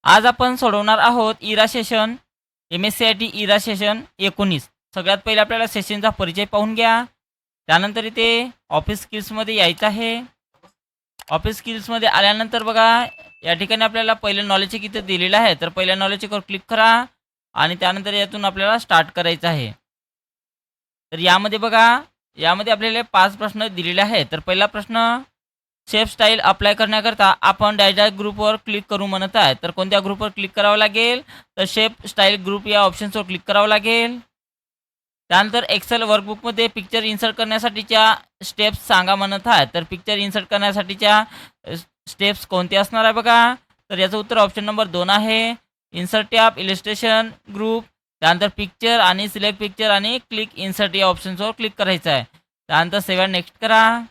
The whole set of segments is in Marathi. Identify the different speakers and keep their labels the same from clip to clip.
Speaker 1: आज आपण सोडवणार आहोत इरा सेशन MSCIT इरा सेशन 19. सगळ्यात पहिले आपल्याला सेशनचा परिचय पाहून घ्या. त्यानंतर इथे ऑफिस स्किल्समध्ये यायचं आहे. ऑफिस स्किल्समध्ये आल्यानंतर बघा या ठिकाणी आपल्याला पहिलं नॉलेज चेक इथे दिलेलं आहे. तर पहिल्या नॉलेज चेकवर क्लिक करा आणि त्यानंतर यातून आपल्याला स्टार्ट करायचं आहे. तर यामध्ये बघा यामध्ये आपल्याला 5 प्रश्न दिलेले आहेत. तर पहिला प्रश्न, शेप स्टाईल अप्लाय करण्याकरता आपण डॅश ग्रुपवर क्लिक करू म्हणत आहे. तर कोणत्या ग्रुपवर क्लिक करावं लागेल? तर शेप स्टाईल ग्रुप या ऑप्शन्सवर क्लिक करावं लागेल. त्यानंतर एक्सेल वर्कबुकमध्ये पिक्चर इन्सर्ट करण्यासाठीच्या स्टेप्स सांगा म्हणत आहे. तर पिक्चर इन्सर्ट करण्यासाठीच्या स्टेप्स कोणते असणार आहे बघा? तर याचं उत्तर ऑप्शन नंबर 2 आहे. इन्सर्ट टॅब, इलिस्ट्रेशन, ग्रुप, त्यानंतर पिक्चर आणि सिलेक्ट पिक्चर आणि क्लिक इन्सर्ट या ऑप्शन्सवर क्लिक करायचं आहे. त्यानंतर सेव्ह अँड नेक्स्ट करा.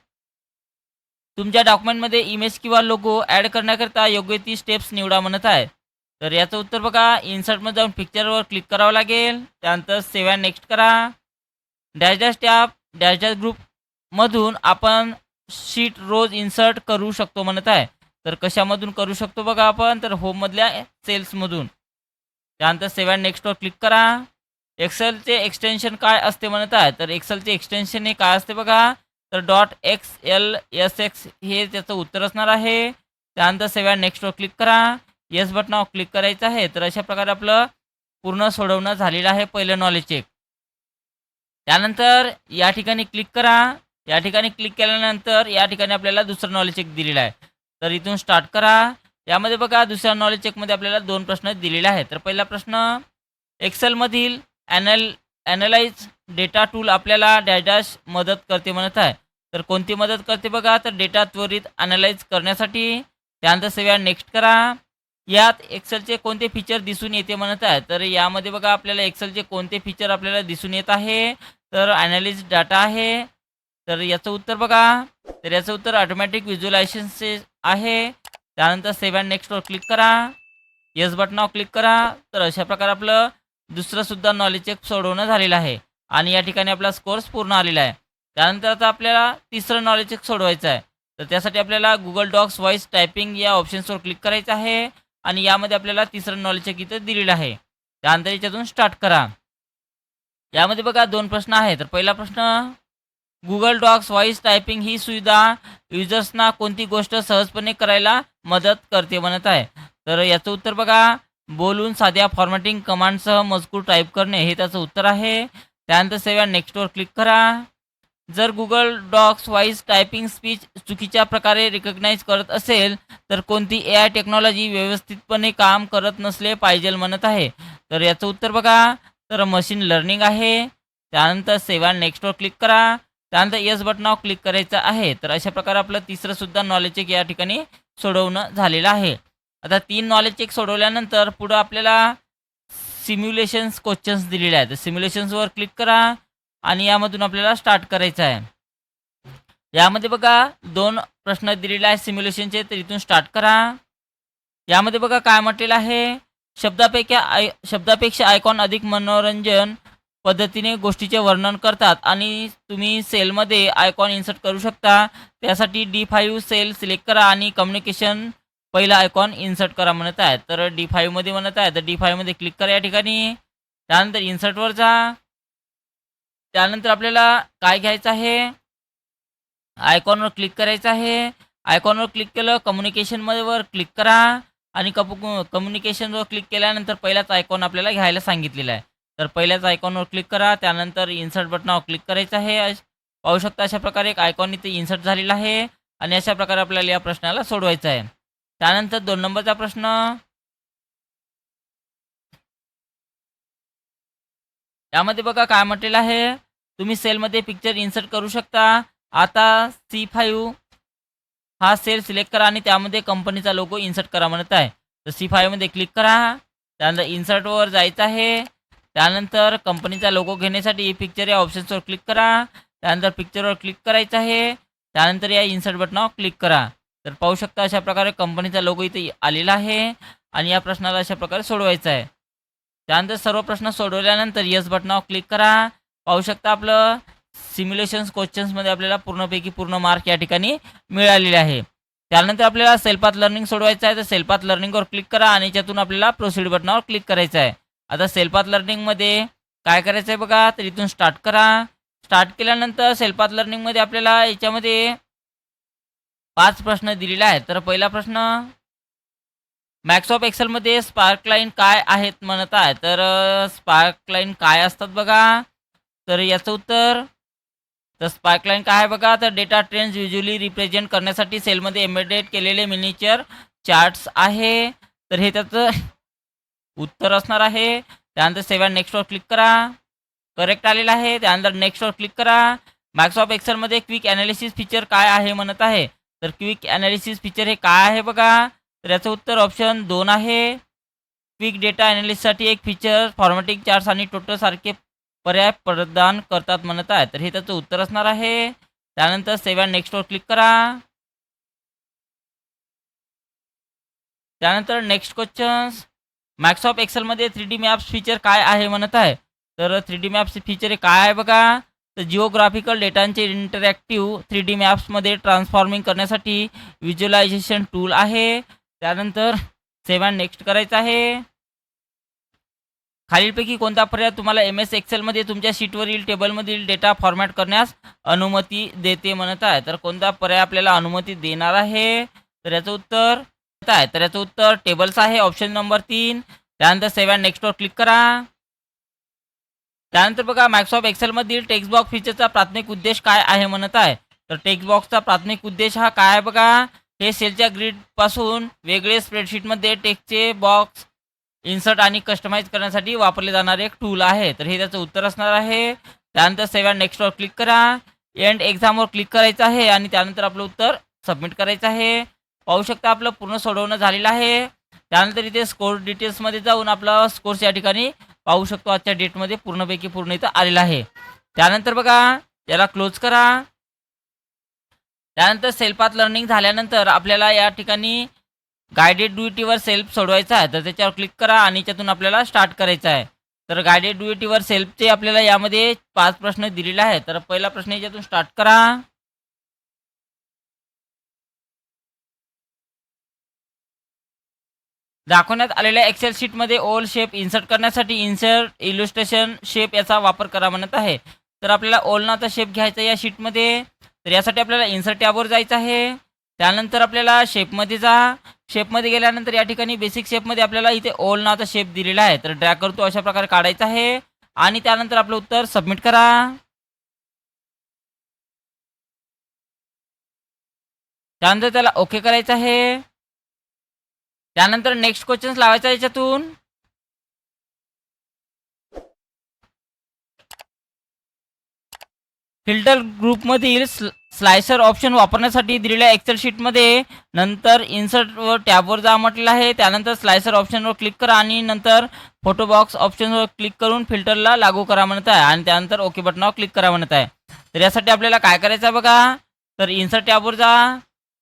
Speaker 1: तुमच्या डॉक्युमेंटमध्ये इमेज किंवा लोगो ॲड करण्याकरता योग्य ती स्टेप्स निवडा म्हणत आहे. तर याचं उत्तर बघा इन्सर्टमध्ये जाऊन पिक्चरवर क्लिक करावं लागेल. त्यानंतर सेव्ह अँड नेक्स्ट करा. डॅश टॅब, डॅश ग्रुपमधून आपण शीट रोज इन्सर्ट करू शकतो म्हणत आहे. तर कशामधून करू शकतो बघा आपण? तर होममधल्या सेल्समधून. त्यानंतर सेव्ह अँड नेक्स्टवर क्लिक करा. एक्सेलचे एक्सटेन्शन काय असते म्हणत आहे? तर एक्सेलचे एक्सटेन्शन हे काय असते बघा? तर .XLSX हे त्याचं उत्तर असणार आहे. त्यानंतर सेव्ह अँड नेक्स्टवर क्लिक करा. येस बटनावर क्लिक करायचं आहे. तर अशा प्रकारे आपलं पूर्ण सोडवणं झालेलं आहे पहिलं नॉलेज चेक. त्यानंतर या ठिकाणी क्लिक करा. या ठिकाणी क्लिक केल्यानंतर या ठिकाणी आपल्याला दुसरं नॉलेज चेक दिलेलं आहे. तर इथून स्टार्ट करा. यामध्ये बघा दुसऱ्या नॉलेज चेकमध्ये आपल्याला 2 प्रश्न दिलेले आहेत. तर पहिला प्रश्न, एक्सेलमधील ॲनलाइज डेटा टूल आपल्याला डॅश मदत करते म्हणत आहे. तर कोणती मदत करते बघा? तर डेटा त्वरित ॲनलाइज करण्यासाठी. त्यानंतर सेव्ह अँड नेक्स्ट करा. यात एक्सेलचे कोणते फीचर दिसून येते म्हणत आहे? तर यामध्ये बघा आपल्याला एक्सेलचे कोणते फीचर आपल्याला दिसून येत आहे? तर ॲनालिज डाटा आहे. तर याचं उत्तर बघा. तर याचं उत्तर ऑटोमॅटिक व्हिज्युअलायझेशनचे आहे. त्यानंतर सेव्ह अँड नेक्स्टवर क्लिक करा. येस बटनावर क्लिक करा. तर अशा प्रकारे आपलं दुसरंसुद्धा नॉलेज चेक सोडवणं झालेलं आहे आणि या ठिकाणी आपला स्कोर्स पूर्ण आलेला आहे. त्यानंतर आता आपल्याला तिसरं नॉलेज चेक सोडवायचं आहे. तर त्यासाठी आपल्याला गुगल डॉक्स व्हॉइस टायपिंग या ऑप्शन्सवर क्लिक करायचं आहे आणि यामध्ये आपल्याला तिसरं नॉलेज चेक इथं दिलेलं आहे. त्यानंतर याच्यातून स्टार्ट करा. यामध्ये बघा 2 प्रश्न आहेत. तर पहिला प्रश्न, गुगल डॉक्स व्हॉइस टायपिंग ही सुविधा युजर्सना कोणती गोष्ट सहजपणे करायला मदत करते म्हणत आहे? तर याचं उत्तर बघा, बोलून साध्या फॉर्मॅटिंग कमांडसह मजकूर टाईप करणे हे त्याचं उत्तर आहे. त्यानंतर सेव्ह अँड नेक्स्टवर क्लिक करा. जर Google Docs voice typing speech चुकीच्या प्रकारे रिकग्नाइज करत असेल तर कोणती AI टेक्नॉलॉजी व्यवस्थितपणे काम करत नसले पाहिजे म्हणत आहे? तर याचं उत्तर बघा, तर मशीन लर्निंग आहे. त्यानंतर सेव्ह अँड नेक्स्टवर क्लिक करा. त्यानंतर येस बटनावर क्लिक करायचं आहे. तर अशा प्रकारे आपलं तिसरंसुद्धा नॉलेज चेक या ठिकाणी सोडवणं झालेलं आहे. आता 3 नॉलेज चेक सोडवल्यानंतर पुढं आपल्याला सिम्युलेशन्स क्वेश्चन्स दिलेले आहेत. तर सिम्युलेशन्सवर क्लिक करा आणि यामधून आपल्याला स्टार्ट करायचं आहे. यामध्ये बघा 2 प्रश्न दिलेले आहेत सिम्युलेशनचे. तर इथून स्टार्ट करा. यामध्ये बघा काय म्हटलेलं आहे, शब्दापेक्षा आयकॉन अधिक मनोरंजन पद्धतीने गोष्टीचे वर्णन करतात आणि तुम्ही सेलमध्ये आयकॉन इन्सर्ट करू शकता. त्यासाठी D5 सेल सिलेक्ट करा आणि कम्युनिकेशन पहिला आयकॉन इन्सर्ट करा म्हणत आहे. तर D5 मध्ये म्हणत आहे. तर D5 मध्ये क्लिक करा या ठिकाणी. त्यानंतर इन्सर्टवर जा. त्यानंतर आपल्याला काय घ्यायचं आहे, आयकॉनवर क्लिक करायचं आहे. आयकॉनवर क्लिक केलं, कम्युनिकेशनमध्ये वर क्लिक करा आणि कम्युनिकेशनवर क्लिक केल्यानंतर पहिलाच आयकॉन आपल्याला घ्यायला सांगितलेला आहे. तर पहिल्याच आयकॉनवर क्लिक करा. त्यानंतर इन्सर्ट बटनावर क्लिक करायचं आहे. पाहू शकता अशा प्रकारे एक आयकॉन इथे इन्सर्ट झालेला आहे आणि अशा प्रकारे आपल्याला या प्रश्नाला सोडवायचं आहे. त्यानंतर 2 नंबरचा प्रश्न, यामध्ये बघा काय म्हटलेलं आहे, तुम्ही सेलमध्ये पिक्चर इन्सर्ट करू शकता. आता C5 हा सेल सिलेक्ट करा आणि त्यामध्ये कंपनीचा लोगो इन्सर्ट करा म्हणत आहे. तर C5 मध्ये क्लिक करा. त्यानंतर इन्सर्टवर जायचं आहे. त्यानंतर कंपनीचा लोगो घेण्यासाठी पिक्चर या ऑप्शन्सवर क्लिक करा. त्यानंतर पिक्चरवर क्लिक करायचं आहे. त्यानंतर या इन्सर्ट बटनावर क्लिक करा. तर पाहू शकता अशा प्रकारे कंपनीचा लोगो इथे आलेला आहे आणि या प्रश्नाला अशा प्रकारे सोडवायचा आहे. त्यानंतर सर्व प्रश्न सोडवल्यानंतर येस बटनावर क्लिक करा. पाहू शकता आपलं सिम्युलेशन्स क्वेश्चन्समध्ये आपल्याला पूर्णपैकी पूर्ण मार्क या ठिकाणी मिळालेले आहे. त्यानंतर आपल्याला सेल्फ पाथ लर्निंग सोडवायचं आहे, तर सेल्फ पाथ लर्निंगवर क्लिक करा आणि याच्यातून आपल्याला प्रोसीड बटनावर क्लिक करायचं आहे. आता सेल्फ पाथ लर्निंगमध्ये काय करायचं आहे बघा, तर इथून स्टार्ट करा. स्टार्ट केल्यानंतर सेल्फ पाथ लर्निंगमध्ये आपल्याला याच्यामध्ये 5 प्रश्न दिलेले आहेत. तर पहिला प्रश्न, मायक्रोसॉफ्ट एक्सेलमध्ये स्पार्कलाईन काय आहेत म्हणत आहे. तर स्पार्कलाईन काय असतात बघा, तर याचं उत्तर, तर स्पार्कलाईन काय आहे बघा, तर डेटा ट्रेंड्स व्हिज्युअली रिप्रेझेंट करण्यासाठी सेलमध्ये एम्बेडेड केलेले मिनिचर चार्ट्स आहे. तर हे त्याचं उत्तर असणार आहे. त्यानंतर सेव्ह नेक्स्टवर क्लिक करा. करेक्ट आलेलं आहे. त्यानंतर नेक्स्टवर क्लिक करा. मायक्रोसॉफ्ट एक्सेलमध्ये क्विक ॲनालिसिस फीचर काय आहे म्हणत आहे. तर क्विक ॲनालिसिस फीचर हे काय आहे बघा, तर याचं उत्तर ऑप्शन 2 आहे. क्विक डेटा ॲनालिसिससाठी एक फीचर फॉर्मॅटिंग चार्ट्स आणि टोटल सारखे पर्याय प्रदान करतात म्हणत आहे. तर हे त्याचं उत्तर असणार आहे. त्यानंतर सेव्ह नेक्स्टवर क्लिक करा. त्यानंतर नेक्स्ट क्वेश्चन्स, मायक्रोसॉफ्ट एक्सेलमध्ये 3D मॅप्स फीचर काय आहे म्हणत आहे. तर 3D मॅप्स फीचर हे काय आहे बघा, तर जिओग्राफिकल डेटांचे इंटरॅक्टिव्ह 3D मॅप्समध्ये ट्रान्सफॉर्मिंग करण्यासाठी व्हिज्युअलायझेशन टूल आहे. त्यानंतर सेव्ह नेक्स्ट करायचं आहे. खालीलपैकी कोणता पर्याय तुम्हाला MS एक्सेलमध्ये तुमच्या शीटवरील टेबलमधील डेटा फॉर्मॅट करण्यास अनुमती देते म्हणत आहे. तर कोणता पर्याय आपल्याला अनुमती देणार आहे, तर याचं उत्तर आहे, तर याचं उत्तर टेबल्स आहे, ऑप्शन नंबर 3. त्यानंतर सेव्ह नेक्स्टवर क्लिक करा. त्यानंतर बघा, मायक्रोसॉफ्ट एक्सेलमधील टेक्स्ट बॉक्स फीचरचा प्राथमिक उद्देश काय आहे म्हणत आहे. तर टेक्स्ट बॉक्सचा प्राथमिक उद्देश हा काय आहे बघा, हे सेलच्या ग्रीडपासून वेगळे स्प्रेडशीटमध्ये टेक्स्टचे बॉक्स इन्सर्ट आणि कस्टमाइज करण्यासाठी वापरले जाणारे एक टूल आहे. तर हे त्याचं उत्तर असणार आहे. त्यानंतर सेव्ह नेक्स्टवर क्लिक करा. एंड एक्झामवर क्लिक करायचं आहे आणि त्यानंतर आपलं उत्तर सबमिट करायचं आहे. पाहू शकता आपलं पूर्ण सोडवणं झालेलं आहे. त्यानंतर इथे स्कोर डिटेल्समध्ये जाऊन आपला स्कोर्स या ठिकाणी पाहू शकतो. आजच्या डेटमध्ये पूर्णपैकी पूर्ण इथं आलेला आहे. त्यानंतर बघा, याला क्लोज करा. त्यानंतर सेल्फ पाथ लर्निंग झाल्यानंतर आपल्याला या ठिकाणी गायडेड ड्युटीवर सेल्फ सोडवायचा आहे. तर त्याच्यावर क्लिक करा आणि याच्यातून आपल्याला स्टार्ट करायचं आहे. तर गायडेड ड्युटीवर सेल्फचे आपल्याला यामध्ये 5 प्रश्न दिलेले आहेत. तर पहिला प्रश्न याच्यातून स्टार्ट करा. दाखवण्यात आलेल्या एक्सेल शीटमध्ये ओल शेप इन्सर्ट करण्यासाठी इन्सर्ट इलुस्ट्रेशन शेप याचा वापर करा म्हणत आहे. तर आपल्याला ओल नावाचा शेप घ्यायचा या शीटमध्ये. तर यासाठी आपल्याला इन्सर्ट टॅबवर जायचं आहे. त्यानंतर आपल्याला शेपमध्ये जा. शेपमध्ये गेल्यानंतर या ठिकाणी बेसिक शेपमध्ये आपल्याला इथे ओल नावाचा शेप दिलेला आहे. तर ड्रॅग करतो अशा प्रकारे काढायचा आहे आणि त्यानंतर आपलं उत्तर सबमिट करा. त्यानंतर त्याला ओके करायचं आहे. त्यानंतर नेक्स्ट क्वेश्चन्स लावायचा याच्यातून. फिल्टर ग्रुपमधील स्लायसर ऑप्शन वापरण्यासाठी दिलेल्या एक्सेल शीटमध्ये नंतर इन्सर्ट टॅबवर जा म्हटलेलं आहे. त्यानंतर स्लायसर ऑप्शनवर क्लिक करा आणि नंतर फोटो बॉक्स ऑप्शनवर क्लिक करून फिल्टरला लागू करा म्हणत आहे आणि त्यानंतर ओके बटनावर क्लिक करा म्हणत आहे. तर यासाठी आपल्याला काय करायचं आहे बघा, तर इन्सर्ट टॅबवर जा.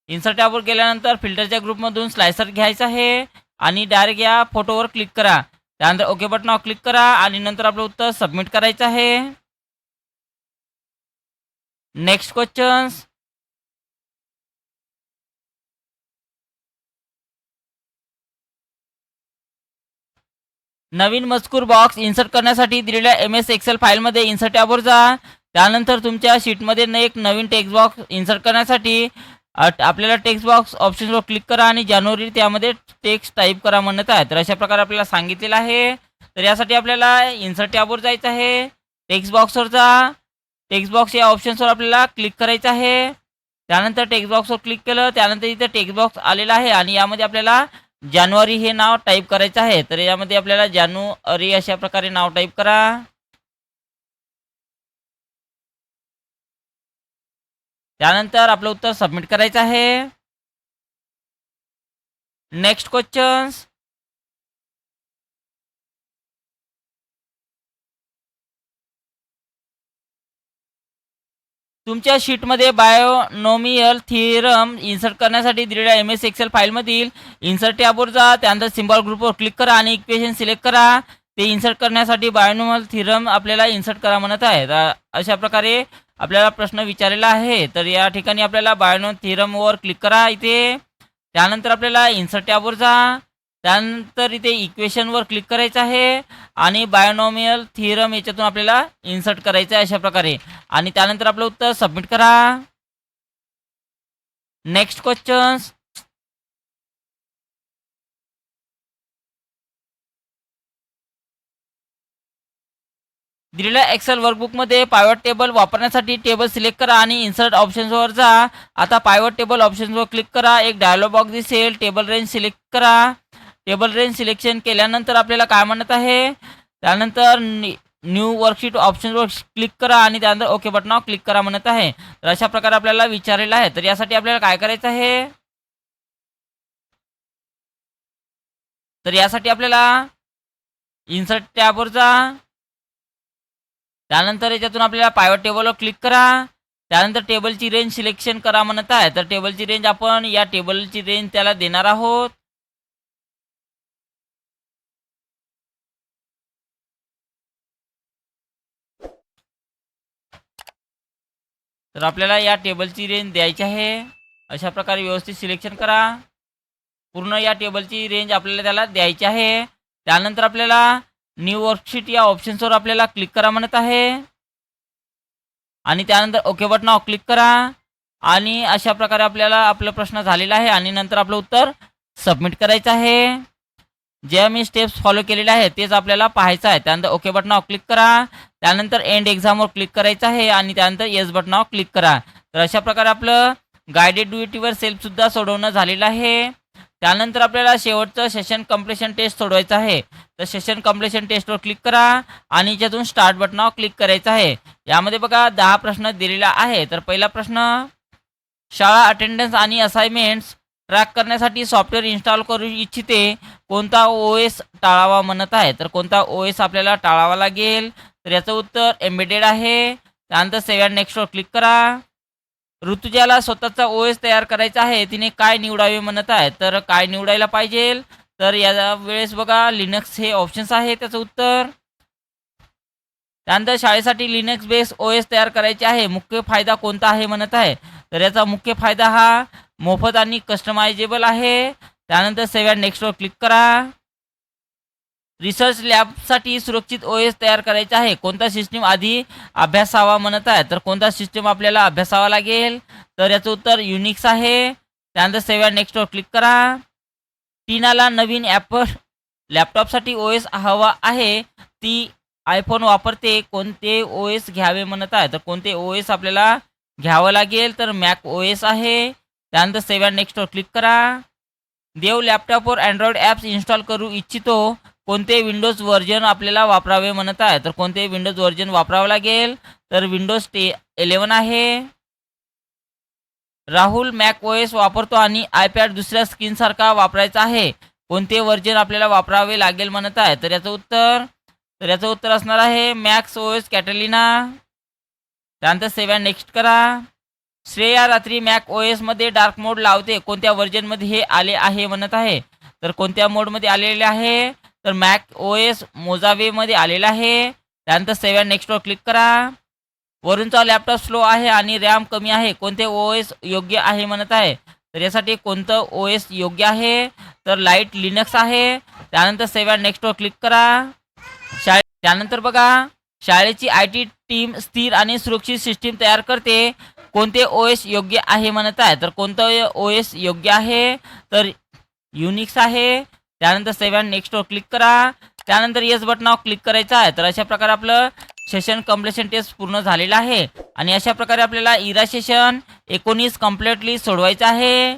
Speaker 1: इन्सर्ट टॅबवर गेल्यानंतर फिल्टरच्या ग्रुपमधून स्लायसर घ्यायचा आहे आणि डायरेक्ट या फोटोवर क्लिक करा. त्यानंतर ओके बटनावर क्लिक करा आणि नंतर आपलं उत्तर सबमिट करायचं आहे. नेक्स्ट क्वेश्चन्स, नवीन मजकूर बॉक्स इन्सर्ट करण्यासाठी दिलेल्या MS एक्सेल फाईलमध्ये इन्सर्ट टॅबवर जा. त्यानंतर तुमच्या शीटमध्ये एक नवीन टेक्स्ट बॉक्स इन्सर्ट करण्यासाठी आपल्याला टेक्स्ट बॉक्स ऑप्शनवर क्लिक करा आणि जानेवारी त्यामध्ये टेक्स्ट टाईप करा म्हणत आहे. तर अशा प्रकारे आपल्याला सांगितलेलं आहे. तर यासाठी आपल्याला इन्सर्ट टॅबवर जायचं आहे. टेक्स्ट बॉक्सवर जा. टेक्स्ट बॉक्स या ऑप्शन्सवर आपल्याला क्लिक करायचं आहे. त्यानंतर टेक्स्ट बॉक्सवर क्लिक केलं. त्यानंतर इथे टेक्स्ट बॉक्स आलेला आहे आणि यामध्ये आपल्याला जानेवारी हे नाव टाईप करायचं आहे. तर यामध्ये आपल्याला जानेवारी अशा प्रकारे नाव टाईप करा. त्यानंतर आपलं उत्तर सबमिट करायचं आहे. नेक्स्ट क्वेश्चन्स, तुमच्या शीटमध्ये बायोनोमियल थिअरम इन्सर्ट करण्यासाठी दिलेल्या MS एक्सेल फाईलमधील इन्सर्ट टॅबवर जा. त्यानंतर सिम्बॉल ग्रुपवर क्लिक करा आणि इक्वेशन सिलेक्ट करा. ते इन्सर्ट करण्यासाठी बायोनोमियल थिअरम आपल्याला इन्सर्ट करा म्हणत आहे. तर अशा प्रकारे आपल्याला प्रश्न विचारलेला आहे. तर या ठिकाणी आपल्याला बायनॉमियल थिअरमवर क्लिक करा इथे. त्यानंतर आपल्याला इन्सर्ट टॅबवर जा. त्यानंतर इथे इक्वेशनवर क्लिक करायचं आहे आणि बायनॉमियल थिअरम याच्यातून आपल्याला इन्सर्ट करायचं आहे अशा प्रकारे. आणि त्यानंतर आपलं उत्तर सबमिट करा. Next questions. दिलेल्या एक्सेल वर्कबुकमध्ये पायवट टेबल वापरण्यासाठी टेबल सिलेक्ट करा आणि इन्सर्ट ऑप्शन्सवर जा. आता पायवट टेबल ऑप्शन्सवर क्लिक करा. एक डायलॉग बॉक्स दिसेल. टेबल रेंज सिलेक्ट करा. टेबल रेंज सिलेक्शन केल्यानंतर आपल्याला काय म्हणत आहे, त्यानंतर न्यू वर्कशीट ऑप्शनवर क्लिक करा आणि त्यानंतर ओके बटनावर क्लिक करा म्हणत आहे. तर अशा प्रकारे आपल्याला विचारलेलं आहे. तर यासाठी आपल्याला काय करायचं आहे, तर यासाठी आपल्याला इन्सर्ट टॅबवर जा. त्यानंतर याच्यातून आपल्याला पायवट टेबलवर क्लिक करा. त्यानंतर टेबलची रेंज सिलेक्शन करा म्हणत आहे. तर टेबलची रेंज आपण या टेबलची रेंज त्याला देणार आहोत. तर आपल्याला या टेबलची रेंज द्यायची आहे. अशा प्रकारे व्यवस्थित सिलेक्शन करा. पूर्ण या टेबलची रेंज आपल्याला त्याला द्यायची आहे. त्यानंतर आपल्याला न्यू वर्कशीट या ऑप्शन्सवर आपल्याला क्लिक करा म्हणत आहे आणि त्यानंतर ओके बटनावर क्लिक करा. आणि अशा प्रकारे आपल्याला आपला प्रश्न झालेला आहे आणि नंतर आपलं उत्तर सबमिट करायचं आहे. जे मी स्टेप्स फॉलो केलेले आहेत तेच आपल्याला पाहायचं आहे. त्यानंतर ओके बटनावर क्लिक करा. त्यानंतर एंड एक्झामवर क्लिक करायचं आहे आणि त्यानंतर येस बटनावर क्लिक करा. तर अशा प्रकारे आपलं गायडेड ड्युटीवर सेल्फसुद्धा सोडवणं झालेलं आहे. त्यानंतर आपल्याला शेवटचं सेशन कम्प्लिशन टेस्ट सोडवायचं आहे. तर सेशन कम्प्लिशन टेस्टवर क्लिक करा आणि याच्यातून स्टार्ट बटनावर क्लिक करायचं आहे. यामध्ये बघा 10 प्रश्न दिलेला आहे. तर पहिला प्रश्न, शाळा अटेंडन्स आणि असाइनमेंट्स ट्रॅक करण्यासाठी सॉफ्टवेअर इन्स्टॉल करू इच्छिते, कोणता OS टाळावा म्हणत आहे. तर कोणता OS आपल्याला टाळावा लागेल, तर याचं उत्तर एम्बेडेड आहे. त्यानंतर सेव्ह अँड नेक्स्टवर क्लिक करा. ऋतुजाला स्वतःचा OS तयार करायचा आहे, तिने काय निवडावे म्हणत आहे. तर काय निवडायला पाहिजे, तर या वेळेस बघा लिनक्स हे ऑप्शन्स आहे त्याचं उत्तर. त्यानंतर शाळेसाठी लिनक्स बेस OS तयार करायचे आहे, मुख्य फायदा कोणता आहे म्हणत आहे. तर याचा मुख्य फायदा हा मोफत आणि कस्टमायझेबल आहे. त्यानंतर सेव्ह अँड नेक्स्टवर क्लिक करा. रिसर्च लॅबसाठी सुरक्षित OS तयार करायचा आहे, कोणता सिस्टीम आधी अभ्यासावा म्हणत आहे. तर कोणता सिस्टीम आपल्याला अभ्यासावा लागेल, तर याचं उत्तर युनिक्स आहे. त्यानंतर सेव्ह अँड नेक्स्टवर क्लिक करा. टीनाला नवीन ॲपल लॅपटॉपसाठी OS हवा आहे, ती आयफोन वापरते, कोणते OS घ्यावे म्हणत आहे. तर कोणते OS आपल्याला घ्यावं लागेल, तर मॅक OS आहे. त्यानंतर सेव्ह अँड नेक्स्टवर क्लिक करा. देव लॅपटॉपवर अँड्रॉइड ॲप्स इन्स्टॉल करू इच्छितो, कोणते विंडोज व्हर्जन आपल्याला वापरावे म्हणत आहे. तर कोणते विंडोज व्हर्जन वापरावं लागेल, तर विंडोज 11 आहे. राहुल मॅक OS वापरतो आणि आयपॅड दुसऱ्या स्क्रीनसारखा वापरायचा आहे, कोणते व्हर्जन आपल्याला वापरावे लागेल म्हणत आहे. तर याचं उत्तर असणार आहे मॅक्स OS कॅटलिना. त्यानंतर सेव्ह अँड नेक्स्ट करा. श्रेया रात्री मॅक OS मध्ये डार्क मोड लावते, कोणत्या व्हर्जनमध्ये हे आले आहे म्हणत आहे. तर कोणत्या मोडमध्ये आलेले आहे, तर मॅक OS मोजावेमध्ये आलेला आहे. त्यानंतर सेव्ह अँड नेक्स्टवर क्लिक करा. वरूनचा लॅपटॉप स्लो आहे आणि रॅम कमी आहे, कोणते OS योग्य आहे म्हणत आहे. तर यासाठी कोणतं OS योग्य आहे, तर लाईट लिनक्स आहे. त्यानंतर सेव्ह अँड नेक्स्टवर क्लिक करा. त्यानंतर बघा शाळेची IT टीम स्थिर आणि सुरक्षित सिस्टीम तयार करते, कोणते OS योग्य आहे म्हणत आहे. तर कोणतं OS योग्य आहे, तर युनिक्स आहे. त्यानंतर सेव्ह अँड नेक्स्टवर क्लिक करा. त्यानंतर येस बटनावर क्लिक करायचं आहे. तर अशा प्रकारे आपलं सेशन कम्प्लिशन टेस्ट पूर्ण झालेलं आहे आणि अशा प्रकारे आपल्याला इरा सेशन 19 कम्प्लिटली सोडवायचं आहे.